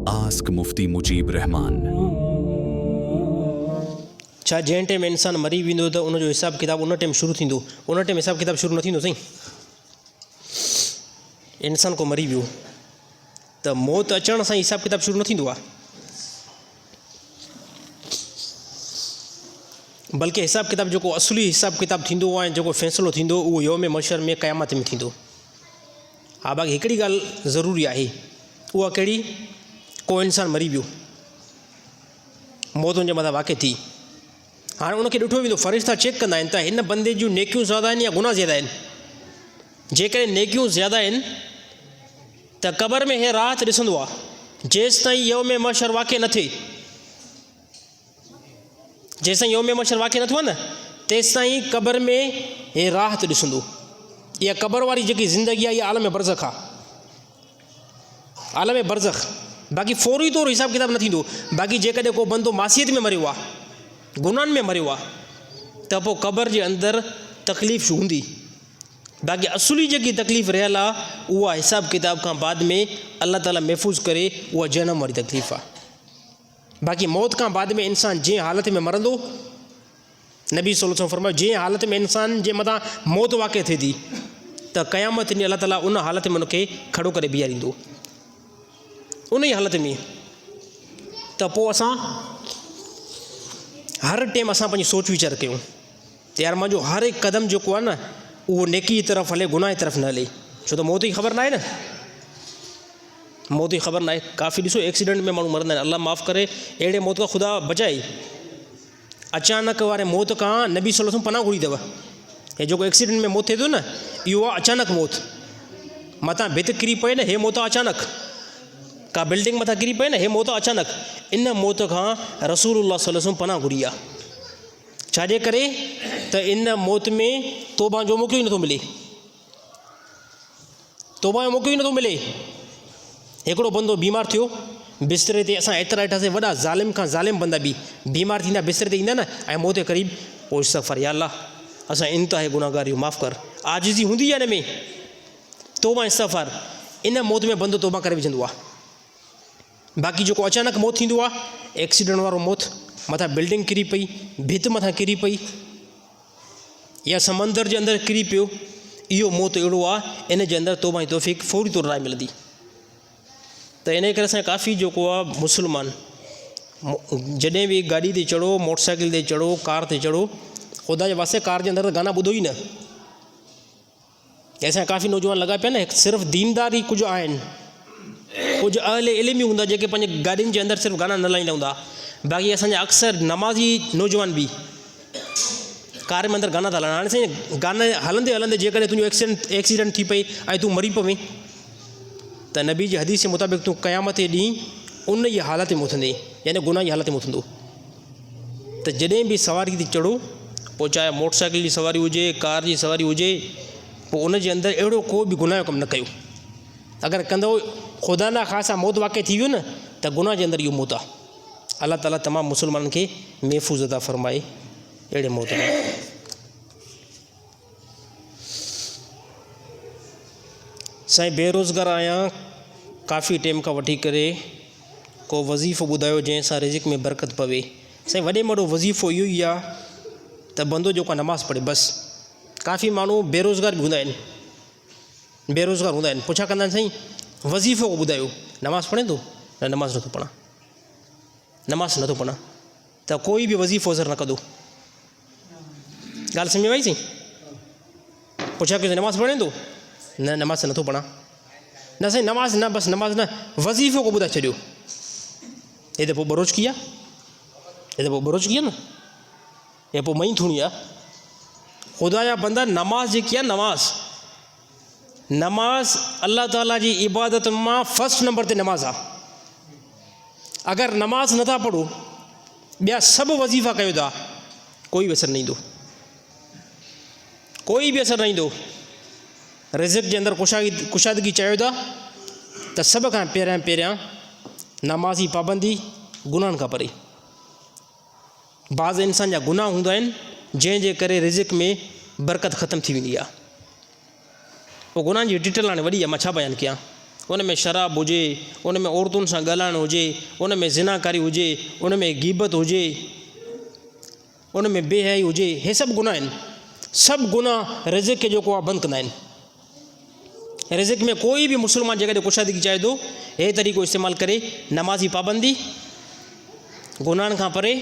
Ask मुफ्ती मुजीब रहमान। छा जंहिं time इंसान मरी वेंदो त उनजो हिसाब किताब उन टाइम शुरू थींदो, उन टाइम हिसाब किताब शुरू न थींदो साईं? इंसान को मरी वियो त मौत अचण सां हिसाब किताब शुरू न थींदो आहे, बल्कि हिसाब किताब जेको असली हिसाब किताब थींदो आहे, जेको फ़ैसिलो थींदो उहो यौम मशर में क़यामत में थींदो। हा, बाक़ी हिकिड़ी ॻाल्हि ज़रूरी आहे, उहा कहिड़ी? को इंसान मरी वियो, मौत हुनजे मथां वाक़ई थी, हाणे उनखे ॾिठो वेंदो, फ़रिश्ता चेक कंदा आहिनि त हिन बंदे जूं नेकियूं ज़्यादा आहिनि या गुनाह ज़्यादा आहिनि। जेकॾहिं नेकियूं ज़्यादा आहिनि त क़बर में हे राहत ॾिसंदो आहे, जेसि ताईं यौम मशर वाक़ई न थिए, जेसि ताईं यौम मशर वाक़ई न थियो आहे न, तेसि ताईं क़बर में हे राहत ॾिसंदो। इहा क़बर वारी जेकी ज़िंदगी आहे, इहा आलम बरज़ख आहे, आलम बरज़ख। बाक़ी फ़ौरी तौरु हिसाब किताब न थींदो। बाक़ी जेकॾहिं को बंदो मासियत में मरियो आहे, गुनाहनि में मरियो आहे, त पोइ क़बर जे अंदरि तकलीफ़ हूंदी। बाक़ी असुली जेकी तकलीफ़ रहियल आहे उहा हिसाब किताब खां बाद में अल्लाह ताला महफ़ूज़ करे, उहा जनम वारी तकलीफ़ आहे। बाक़ी मौत खां बाद में इंसान जंहिं हालत में मरंदो, नबी सल्लल्लाहु अलैहि वसल्लम फरमायो, जंहिं हालत में इंसान जे मथां मौत वाक़ई थिए थी त क़यामत ॾींहुं अल्लाह ताला उन हालत में उनखे खड़ो करे बीहारींदो, उन ई हालत में। त पोइ असां हर टाइम असां पंहिंजी सोच वीचार कयूं त यार मुंहिंजो हर हिकु क़दम जेको आहे न, उहो नेकी जी तरफ़ हले, गुनाह जी तरफ़ न हले। छो त मौत जी ख़बर न आहे न, मौत जी ख़बर न आहे। काफ़ी ॾिसो एक्सीडेंट में माण्हू मरंदा आहिनि, अल्लाह माफ़ करे, अहिड़े मौत खां ख़ुदा बचाए। अचानक वारे मौत खां नबी सल्लल्लाहु अलैहि वसल्लम पनाह घुरी अथव। हे जेको एक्सीडेंट में मौत थिए थो न, इहो आहे अचानक मौत। मथां भित किरी पए न, हे मौत आहे अचानक। का बिल्डिंग मथां किरी पए न, हे मौत आहे अचानक। इन मौत खां रसूलुल्लाह सल्लल्लाहु अलैहि वसल्लम पनाह घुरी आहे। छाजे करे? त इन मौत में तौबा जो मौक़ो ई नथो मिले, तौबा जो मौक़ो ई नथो मिले। हिकिड़ो बंदो बीमार थियो बिस्तरे ते, असां एतिरा ॾिठासीं वॾा ज़ालिम खां ज़ालिम बंदा बि बीमार थींदा, बिस्तरे ते ईंदा न, ऐं मौत जे क़रीब, पोइ इस्तग़फ़ार, या अल्लाह असां इंतिहाई गुनाहगार आहियूं, माफ़ु कर। आजिज़ी हूंदी आहे हिन में, तौबा इस्तग़फ़ार। इन मौत में बंदो तौबा करे विझंदो आहे। बाक़ी जेको अचानक मौत थींदो आहे, एक्सीडेंट वारो मौत, मथां बिल्डिंग किरी पई, भित मथां किरी पई, या समंदर जे अंदरि किरी पियो, इहो मौत अहिड़ो आहे, इन जे अंदरि तौबा जी तौफ़ीक़ फ़ौरी तौरु न मिलंदी। त इन करे असां काफ़ी जेको आहे मुस्लमान, जॾहिं बि गाॾी ते चढ़ो, मोटरसाइकिल ते चढ़ो, कार ते चढ़ो, ख़ुदा जे वास्ते कार जे अंदरि त गाना ॿुधो ई न। असां काफ़ी नौजवान लॻा पिया न, सिर्फ़ु दीनदार ई कुझु आहिनि, कुझु अहले इल्म ई हूंदा जेके पंहिंजे गाॾियुनि जे अंदरि सिर्फ़ु गाना न लाहींदा हूंदा। बाक़ी असांजा अक्सर नमाज़ी नौजवान बि कार में अंदरि गाना था हलाइनि। हाणे साईं गाना हलंदे हलंदे जेकॾहिं तुंहिंजो एक्सीडेंट थी पई ऐं तूं मरी पवे, त नबी जी हदीस जे मुताबिक़ तूं क़यामत जे ॾींहुं उन जी हालत में उथंदे, यानी गुनाह जी हालत में उथंदो। त जॾहिं बि सवारी ते चढ़ो, पोइ चाहे मोटरसाइकिल जी सवारी हुजे, कार जी सवारी हुजे, पोइ उन जे अंदरि अहिड़ो को बि गुनाह जो कमु न कयो। अगरि कंदो, ख़ुदा न ख़ासा मौत वाक़ई थी वियो न, त गुनाह जे अंदरि इहो मौत आहे। अल्लाह ताला तमामु मुस्लमाननि खे महफ़ूज़ अता फ़रमाए अहिड़े मौत में। साईं बेरोज़गार आहियां, काफ़ी टाइम खां वठी करे को वज़ीफ़ो ॿुधायो जंहिं सां रिज़िक में बरकत पवे। साईं वॾे में वॾो वज़ीफ़ो इहो ई आहे त बंदो जेको आहे नमाज़ पढ़े बसि। काफ़ी माण्हू बेरोज़गार बि हूंदा आहिनि, बेरोज़गार हूंदा आहिनि, पुछा कंदा आहिनि साईं वज़ीफ़ो ॿुधायो, नमाज़ पढ़े थो? न, नमाज़ नथो पढ़ा, नमाज़ नथो पढ़ा। त कोई बि वज़ीफ़ो असरु न कंदो। ॻाल्हि सम्झ में आई साईं? पुछा कयो नमाज़ पढ़े थो? न, नमाज़ नथो पढ़ा। न साईं नमाज़ न, बसि नमाज़ न, वज़ीफ़ो को ॿुधाए छॾियो। हे त पोइ बरोच की आहे, हे त पोइ बरोच की आहे न, हे पोइ मई थूणी आहे। ख़ुदा जा बंदा, नमाज़ जेकी आहे, नमाज़ अल्लाह ताला जी इबादत मां फस्ट नंबर ते नमाज़ आहे। अगरि नमाज़ नथा पढ़ो, ॿिया सभु वज़ीफ़ा कयो था, कोई बि असरु न ईंदो, कोई बि असरु न ईंदो। रिज़िक जे अंदरि कुशादगी चाहियो था, त सभ खां पहिरियां नमाज़ी पाबंदी, गुनाहनि खां परे। बाज़ इंसान जा गुनाह हूंदा आहिनि जंहिंजे करे रिज़िक में बरकत ख़तमु थी वेंदी आहे। पोइ गुनाहनि जी डिटेल हाणे वॾी आहे, मां छा बयानु कयां। उन में शराब हुजे, उन में औरतुनि सां ॻाल्हाइणु हुजे, उन में ज़िनाकारी हुजे, उन में गीबत हुजे, उन में बेहयाई हुजे, हे सभु गुनाह आहिनि। सभु गुनाह रिज़िक़ खे जेको आहे बंदि कंदा आहिनि। रिज़िक़ में कोई बि मुस्लमान जेकॾहिं कुशादगी चाहे थो, हे तरीक़ो इस्तेमालु करे, नमाज़ी पाबंदी, गुनाहनि खां परे,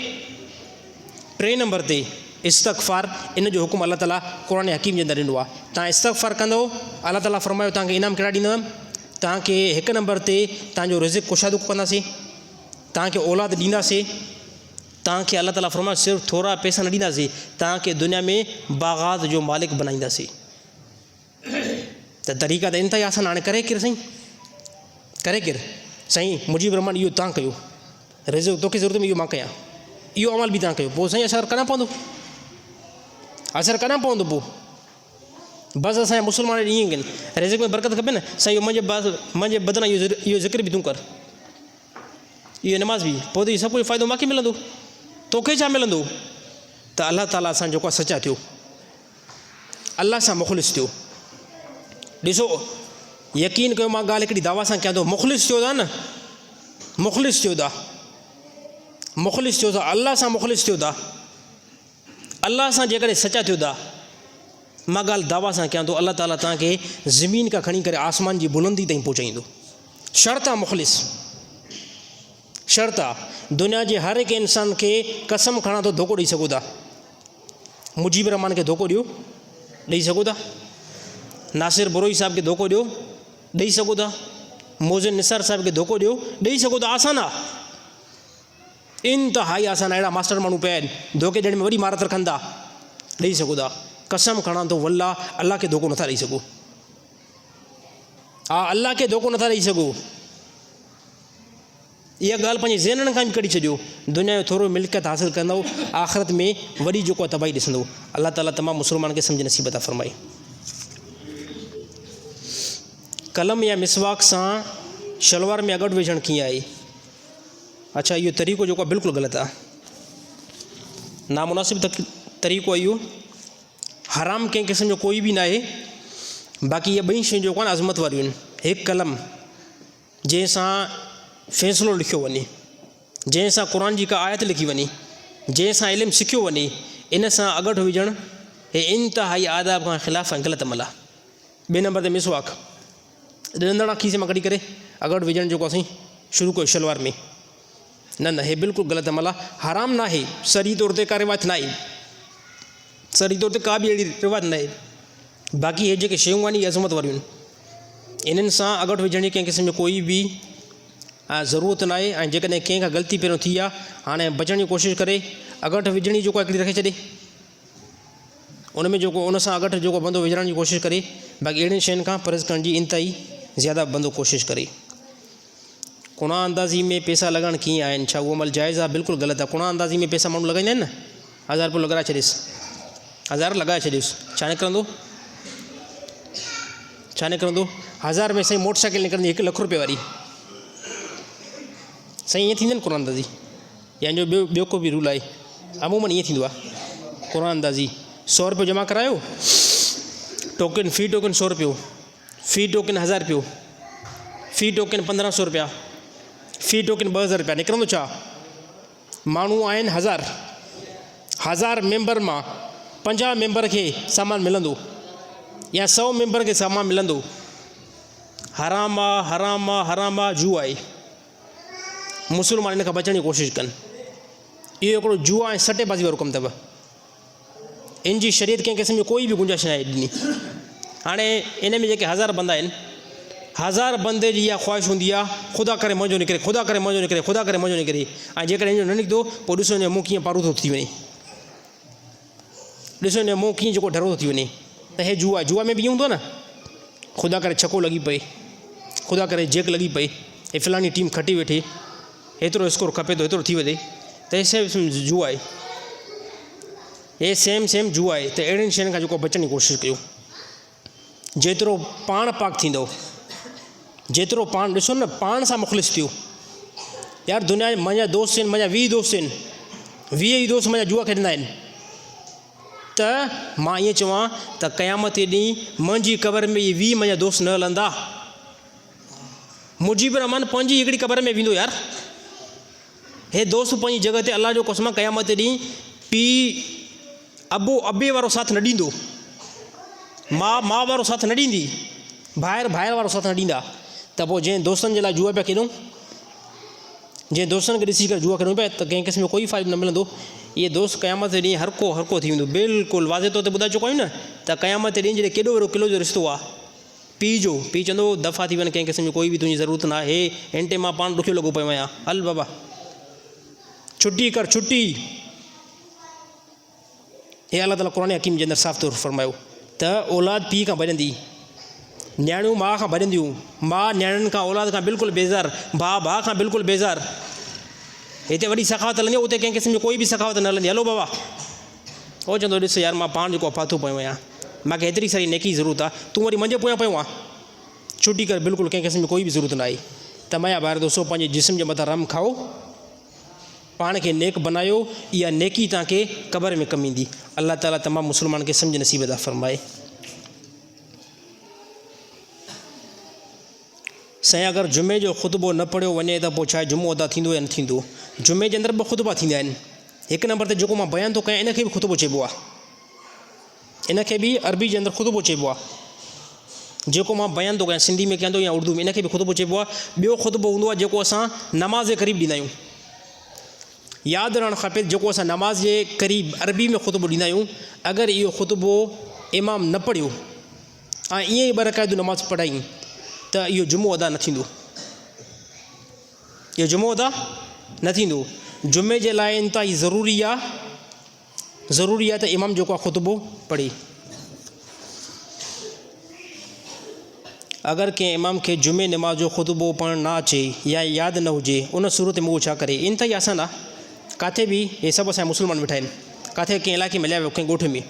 3 नंबर ते इस्तग़फ़ार, इन जो हुकुम अल्लाह ताला क़ुरान हकीम जे अंदरि ॾिनो आहे। तव्हां इस्तग़फ़ार कंदो, अल्लाह ताला फ़रमायो तव्हांखे इनाम कहिड़ा ॾींदुमि, तव्हांखे 1 नंबर ते तव्हांजो रिज़िक़ कुशादो कंदासीं, तव्हांखे औलाद ॾींदासीं, तव्हांखे अल्लाह ताला फ़रमायो सिर्फ़ु थोरा पैसा न ॾींदासीं, तव्हांखे दुनिया में बाग़ात जो मालिक बनाईंदासीं। त तरीक़ा त इंतिहाई आसान, हाणे करे केरु साईं, करे केरु साईं, मुजीब रहमान इहो तव्हां कयो, रिज़िक़ तोखे ज़रूरत में इहो मां कयां, इहो अमल बि तव्हां कयो, पोइ साईं असरु करणु पवंदो, असरु करणु पवंदो। पोइ बसि असांजा मुस्लमान ईअं कनि, रिज़िक़ में बरकत खपे न साईं, मुंहिंजे बदिरां इहो ज़िक्र बि तूं कर, इहो नमाज़ बि, पोइ त इहो सभु कुझु फ़ाइदो मूंखे मिलंदो, तोखे छा मिलंदो? त अल्लाह ताला सां जेको आहे सचा थियो, अल्लाह सां मुख़लिस थियो। ॾिसो यकीन कयो, मां ॻाल्हि हिकिड़ी दावा सां कयां थो, मुख़लिस थियो था न, मुख़लिस थियो था, मुख़लिस थियो था, अल्लाह सां मुख़लिस थियो था, अल्लाह सां जेकॾहिं सचा थियो था, मां ॻाल्हि दावा सां कयां थो, अल्लाह ताला तव्हांखे ज़मीन खां खणी करे आसमान जी बुलंदी ताईं पहुचाईंदो। शर्त आहे मुख़लिस, शर्त आहे। दुनिया जे हर हिकु इंसान खे कसम खणा थो धोखो ॾेई सघो था, मुजीब रहमान खे धोखो ॾेई सघो था, नासिर बुरोई साहिब खे धोखो ॾेई सघो था, मोज़िन निसार साहिब खे धोखो ॾेई सघो था, आसान आहे, इंतिहाई आसान। अहिड़ा मास्टर माण्हू पिया आहिनि, धोखे ॾियण में वॾी महारत रखनि था, ॾेई सघो था, कसम खणा थो वल्ला अल्लाह खे धोखो नथा ॾेई सघो, हा अल्लाह खे धोखो नथा ॾेई सघो। इहा ॻाल्हि पंहिंजे ज़हननि खां बि कढी छॾियो, दुनिया जो थोरो मिल्कियत हासिलु कंदव, आख़िरत में वॾी जेको आहे तबाही ॾिसंदो। अल्लाह ताला तमामु मुस्लमान खे सम्झ नसीब अता फ़रमाए। कलम या मिसवाक सां शलवार में अगड़ विझणु कीअं आहे? अच्छा, इहो तरीक़ो जेको आहे बिल्कुलु ग़लति आहे, नामुनासिब तरीक़ो आहे इहो, हराम कंहिं क़िस्म जो कोई बि न आहे। बाक़ी इहे ॿई शयूं जेको आहे न अज़मत वारियूं आहिनि। हिकु कलम जंहिंसां फ़ैसिलो लिखियो वञे, जंहिंसां क़ुरान जी का आयत लिखी वञे, जंहिंसां इल्मु सिखियो वञे, इन सां अगड़ विझणु हे इंतिहाई आदाब खां ख़िलाफ़ु ऐं ग़लति अमल आहे। 2 नंबर ते मिसवाक, ॾंदड़ा खीसे मां कढी करे अगड़ विझणु जेको असीं शुरू कयो शलवार में, न न, हे बिल्कुलु ग़लति अमल आहे, हराम न आहे, सरी तौर ते का रिवायत न आहे, सरी तौर ते का बि अहिड़ी रिवायत न आहे। बाक़ी हे जेके शयूं आहिनि इहे अज़मत वारियूं आहिनि, इन्हनि सां अगड़ विझण जी कंहिं क़िस्म जो कोई बि ज़रूरत न आहे। ऐं जेकॾहिं कंहिंखां ग़लती पहिरियों थी आहे, हाणे बचण जी कोशिशि करे, अगड़ विझणी जेको आहे हिकिड़ी रखे छॾे, उन में जेको उन सां अगड़ जेको बंदो विझण जी कोशिशि करे। बाक़ी अहिड़ियुनि शयुनि खां परहेज़ करण जी इंतिहाई ज़्यादा बंदो कोशिशि करे। कुणा अंदाज़ी में पैसा लॻाइण कीअं आहिनि? छा उहो अमल जाइज़ आहे? बिल्कुलु ग़लति आहे। कुणा अंदाज़ी में पैसा माण्हू लॻाईंदा आहिनि न, 1000 रुपयो लॻाए छॾियुसि, 1000 लॻाए छॾियुसि, छा निकिरंदो? छा निकिरंदो? 1000 में साईं मोटरसाइकिल निकिरंदी 1 लख रुपये वारी, साईं ईअं थींदी न कुरान अंदाज़ी, या जो ॿियो को बि रूल आहे, अमूमन ईअं थींदो आहे। कुरान अंदाज़ी 100 रुपयो जमा करायो, टोकन फ़ी टोकन 100 रुपयो, फ़ी टोकन 1000 रुपयो, फ़ी टोकन 1500 रुपया, फ़ी टोकन 2000 रुपया, निकिरंदो छा? माण्हू आहिनि 1000 मेंबर मां 50 मेंबर खे सामान मिलंदो, या 100 मेंबर खे सामान मिलंदो। हराम आहे, हराम आहे, हराम आहे, जूआ आहे। मुस्लमान इन खां बचण जी कोशिशि कनि। इहो हिकिड़ो जूआ ऐं सटेबाज़ी वारो कमु अथव, इन जी शरीयत कंहिं क़िस्म जो कोई बि गुंजाइश न आहे ॾिनी। हाणे इन में जेके 1000 बंदा आहिनि, 1000 बंदे जी इहा ख़्वाहिश हूंदी आहे, ख़ुदा करे मुंहिंजो निकिरे, ख़ुदा करे मुंहिंजो निकिरे, ख़ुदा करे मुंहिंजो निकिरे। ऐं जेकॾहिं इनजो न निकितो, पोइ ॾिसो हिन जो मुंहुं कीअं पारू थो थी वञे, ॾिसो हिन जो मुंहुं कीअं जेको ढरो थो थी वञे। त हे जूआ, जूआ में बि ईअं हूंदो न, ख़ुदा करे छको लॻी पए, ख़ुदा करे जेक लॻी पए, हे फलाणी टीम खटी वेठे, एतिरो स्कोर खपे थो, एतिरो थी वञे, त हे सेम जूआ आहे, हे सेम जूआ आहे। त अहिड़ियुनि शयुनि खां जेको बचण जी कोशिशि कयो। जेतिरो पाण पाक थींदो, जेतिरो पाण, ॾिसो न, पाण सां मुख़लिस थियो। यार दुनिया में मुंहिंजा दोस्त आहिनि, मुंहिंजा 20 दोस्त आहिनि, 20 ई दोस्त मुंहिंजा जूआ खेॾंदा आहिनि, त मां ईअं चवां त क़यामत ॾींहुं मुंहिंजी क़बर में इहे 20 मुंहिंजा दोस्त न हलंदा। मुजीब रहमान पंहिंजी हिकिड़ी क़बर में वेंदो यार। हे दोस्त पंहिंजी जॻह ते अलाह जो कसम क़यामत ॾींहुं पीउ अबे वारो साथ न ॾींदो, माउ वारो साथ न ॾींदी, भाइर वारो साथ न ॾींदा। त पोइ जंहिं दोस्तनि जे लाइ जुआ पिया खेॾूं, जंहिं दोस्तनि खे ॾिसी करे जुआ खेॾूं पिया, त कंहिं क़िस्म जो कोई फ़ाइदो न मिलंदो। इहे दोस्त क़यामत ॾींहुं हर को थी वेंदो। बिल्कुलु वाज़े तौर ते ॿुधाए चुका आहियूं न त क़यामत ॾींहुं जॾहिं केॾो वॾो किलो जो रिश्तो आहे, पीउ चवंदो दफ़ा थी वञे, कंहिं क़िस्म जो कोई बि तुंहिंजी ज़रूरत न आहे, हिन ते मां पाण ॾुखियो लॻो पियो आहियां, हल बाबा छुटी कर छुटी। हे अलाह ताला क़ुरान हकीम जे अंदरि साफ़ तौरु फरमायो त औलाद पीउ खां भॼंदी, नियाणियूं माउ खां भॼंदियूं, माउ नियाणियुनि खां औलाद खां बिल्कुलु बेज़ार, भाउ खां बिल्कुलु बेज़ार। हिते वॾी सखावत हलंदी, उते कंहिं क़िस्म जो कोई बि सखावत न हलंदी। हलो बाबा, उहो चवंदो ॾिस यार मां पाण जेको फाथो पियो आहियां, मूंखे हेतिरी सारी नेकी ज़रूरत आहे, तूं वरी मुंहिंजे पोयां पियो आहे, छुटी कर, बिल्कुलु कंहिं क़िस्म जो कोई बि ज़रूरत न आहे। त मया ॿार दोस्तो पंहिंजे जिस्म जे मथां रम खाओ, पाण खे नेक बनायो, इहा नेकी तव्हांखे क़बर में कमु ईंदी। अलाह ताला तमामु मुस्लमान खे सम्झ नसीब अता फ़रमाए। साईं अगरि जुमे जो ख़ुतबो न पढ़ियो वञे त पोइ छा जुमो अदा थींदो या न थींदो? जुमे जे अंदरि ॿ ख़ुतबा थींदा आहिनि। हिकु नंबर ते जेको मां बयानु थो कयां, इनखे बि ख़ुतबो चइबो आहे, इनखे बि अरबी जे अंदरि ख़ुतबो चइबो आहे। जेको मां बयानु थो कयां सिंधी में कयां थो या उर्दू में, इनखे बि ख़ुतबो चइबो आहे। ॿियो ख़ुतबो हूंदो आहे जेको असां नमाज़ जे क़रीब ॾींदा आहियूं। यादि रहणु खपे जेको असां नमाज़ जे क़रीब अरबी में ख़ुतबो ॾींदा आहियूं, अगरि इहो ख़ुतबो इमाम न पढ़ियो ऐं ईअं ई ॿ रकायतूं नमाज़ पढ़ाई त इहो जुमो अदा न थींदो, इहो जुमो अदा न थींदो। जुमे जे लाइ इंतिहाई ज़रूरी आहे त इमाम जेको आहे ख़ुतबो पढ़े। अगरि कंहिं इमाम खे जुमे नमाज़ जो ख़ुतबो पढ़णु न अचे या यादि न हुजे, उन सूरत में उहो छा करे? इंतिहाई आसान आहे। किथे बि हे सभु असांजा मुस्लमान वेठा आहिनि, किथे कंहिं इलाइक़े में हलिया वियो, कंहिं ॻोठ में,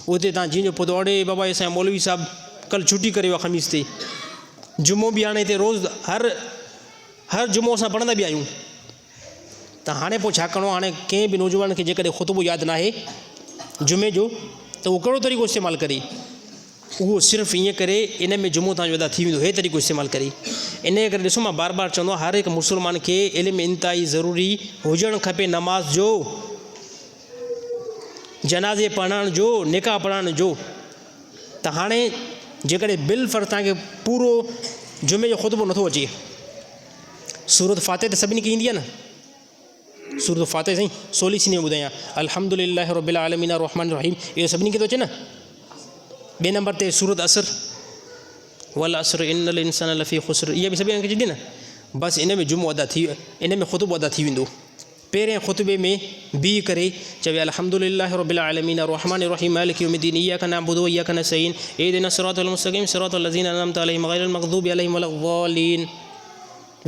उते तव्हां जीअं जो पौधो, अड़े बाबा असांजा मौलवी साहिबु कल्ह छुटी करे वियो आहे ख़मीस ते, जुमो बि हाणे हिते रोज़ु हर जुमो असां पढ़ंदा बि आहियूं। त हाणे पोइ छा करिणो? हाणे कंहिं बि नौजवान खे जेकॾहिं ख़ुतबो यादि न आहे जुमे जो, त उहो कहिड़ो तरीक़ो इस्तेमालु करे? उहो सिर्फ़ु ईअं करे इन में जुमो तव्हांजो अदा थी वेंदो, हे तरीक़ो इस्तेमालु करे। इन करे ॾिसो मां बार चवंदो आहियां, हर हिकु मुस्लमान खे इल्मु इंतिहाई ज़रूरी हुजणु खपे, नमाज़ जो, जनाज़े पढ़ण जो, निकाह पढ़ण जो। त हाणे जेकॾहिं बिलफर्ज़ तव्हांखे पूरो जुमे जो ख़ुतबो नथो अचे, सूरत फ़ातिह त सभिनी खे ईंदी आहे न, सूरत फ़ातिह साईं 16 सीने में ॿुधायां, अल्हम्दुलिल्लाहि रब्बिल आलमीन अर्रहमान रहीम, इहो सभिनी खे थो अचे न। ॿिए नंबर ते सूरत असर, वल असर इन्नल इंसान लफ़ी ख़ुस्र, इहा बि सभिनी खे अचे न। बसि इन में जुमो अदा थी, इन में ख़ुतबो अदा थी वेंदो। पहिरें ख़ुतबे में बीह करे चवे अल्हम्दुलिल्लाहि रब्बिल आलमीन अर्रहमान रहीम मालिक यौमिद्दीन इय्याका नअबुदु व इय्याका नस्तईन इहदिना सिरातल मुस्तक़ीम सिरातल लज़ीना अनअमता अलैहिम गैरिल मग़दूबि अलैहिम वलद्दालीन।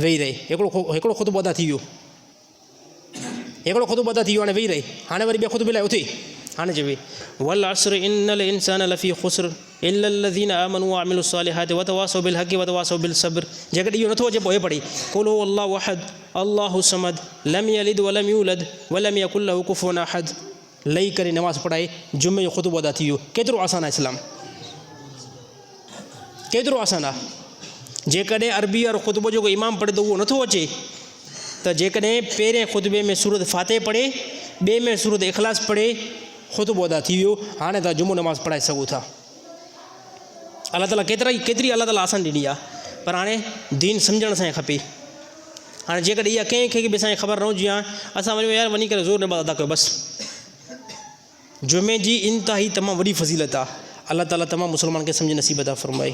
वेही रहे, हिकिड़ो ख़ुतबो अदा थी वियो, हिकिड़ो ख़ुतबो अदा थी वियो, हाणे वेही रहे। हाणे वरी ॿिए ख़ुतबे लाइ उथे हाणे चवे वल असर इन्नल इंसान लफ़ी ख़ुस्र इल्लल लज़ीना आमनू व अमिलुस सालिहाति व तवासौ बिल हक़ि व तवासौ बिल सब्र। जेकॾहिं इहो नथो अचे पोइ हे पढ़े क़ुल हु अल्लाहु अहद अल्लाहु समद लम यलिद व लम यूलद व लम यकुल लहु कुफुवन अहद। लही करे नमाज़ पढ़ाए, जुमे जो ख़ुतबो अदा थी वियो। केतिरो आसान आहे इस्लाम, केतिरो आसान आहे। जेकॾहिं अरबी वारो ख़ुतबो जेको इमाम पढ़े त उहो नथो अचे, त जेकॾहिं पहिरें ख़ुतबे में सूरत फ़ातिह पढ़े, ॿिए में सूरत इख़लास पढ़े, ख़ुतबो अदा थी वियो। हाणे तव्हां जुमो नमाज़ पढ़ाए सघो था। अलाह ताला केतिरी अलाह ताला आसान ॾिनी आहे, पर हाणे दीन सम्झणु असांखे खपे। हाणे जेकॾहिं इहा कंहिंखे बि असांखे ख़बर न हुजे हा, असां वञूं यार वञी करे ज़ोर नमाज़ अदा कयो बसि। जुमे जी इंतिहाई तमामु वॾी फज़ीलत आहे। अलाह ताला तमामु मुस्लमान खे सम्झ नसीब अता फ़रमाए।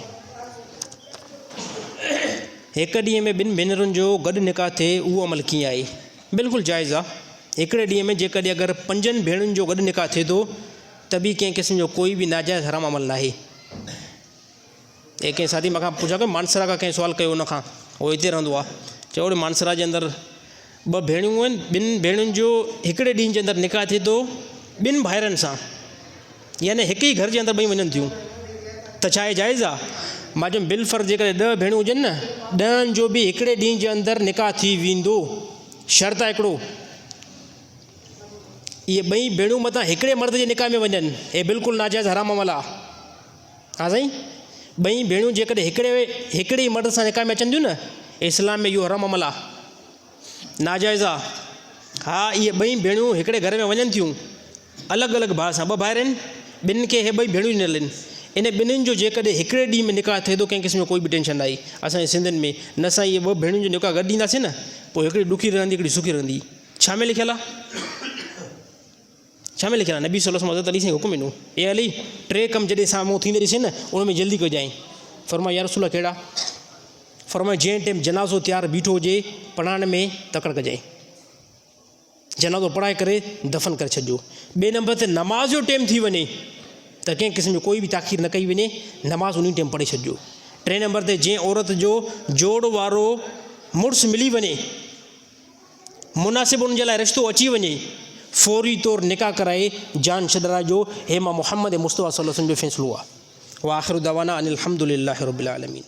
हिकु ॾींहं में ॿिनि भेनरुनि जो गॾु निकाह थिए, उहो अमल कीअं आहे? बिल्कुलु जाइज़ आहे। हिकिड़े ॾींहं में जेकॾहिं अगरि 5 भेणुनि जो गॾु निकाह थिए थो, त बि कंहिं क़िस्म जो कोई बि नाजाइज़ हराम अमल न आहे। ऐं कंहिं साथी मूंखां पुछा कयो, मानसरा खां कंहिं सुवाल कयो, उनखां उहो हिते रहंदो आहे, चयो ओड़े मानसरा जे अंदरि 2 भेणियूं आहिनि, 2 भेणुनि जो हिकिड़े ॾींहं जे अंदरि निकाह थिए थो 2 भाइरनि सां, यानी हिकु ई घर जे अंदरि 2 वञनि थियूं, त छा आहे जाइज़ आहे? मां चयुमि बिलफर्ज़ जेकॾहिं 10 भेणूं हुजनि न, 10 जो बि हिकिड़े ॾींहं जे अंदरि निकाह थी वेंदो। शर्त आहे हिकिड़ो, इहे 2 भेणूं मथां हिकिड़े मर्द जे निकाह में वञनि, हे बिल्कुलु नाजाइज़ हराम अमल आहे। हा साईं, 2 भेणूं जेकॾहिं हिकिड़े ई मर्द सां निकाह में अचनि थियूं न, इस्लाम में इहो हराम अमल आहे, नाजाइज़ आहे। हा, इहे ॿई भेणियूं हिकिड़े घर में वञनि थियूं, अलॻि अलॻि भाउ सां, ॿ भाइर आहिनि, ॿिन्हिनि खे इहे ॿई भेणियूं ॾिनल आहिनि। इन ॿिन्हिनि जो जेकॾहिं हिकिड़े ॾींहं में निकाह थिए थो, कंहिं क़िस्म जो कोई बि टेंशन न आहे। असांजे सिंधियुनि में न सां इहे ॿ भेणियुनि जो निकाह गॾु ॾींदासीं न, पोइ हिकिड़ी ॾुखी रहंदी, हिकिड़ी सुखी रहंदी। छा में लिखियलु आहे? छा में लिखियलु आहे? नबी सल्लल्लाहु अलैहि वसल्लम हज़रत अली साईं हुकुम ॾिनो, ए अली, 3 कम जॾहिं साम्हूं थींदे ॾिसे न, उन में जल्दी कजांइ। फरमाया या रसूल कहिड़ा? फरमाया जंहिं टाइम जनाज़ो तयारु बीठो हुजे, पढ़ाइण में तकड़ि कजांइ, जनाज़ो पढ़ाए करे दफ़न करे छॾिजो। ॿिए नंबर ते नमाज़ जो टाइम थी वञे त कंहिं क़िस्म जो कोई बि ताख़ीर न कई वञे, नमाज़ उन टाइम पढ़े छॾिजो। 3 नंबर ते जंहिं औरत जो जोड़ वारो मुड़ुसु मिली वञे, मुनासिब उन जे लाइ रिश्तो अची वञे, फौरी तौरु निकाह कराए जान छॾाइजो। हे मां मुहम्मद मुस्तफ़ा सल्लल्लाहु अलैहि वसल्लम जो फ़ैसिलो आहे। व आख़िरु दवाना अनिल हम्दुलिल्लाहि रब्बिल आलमीन।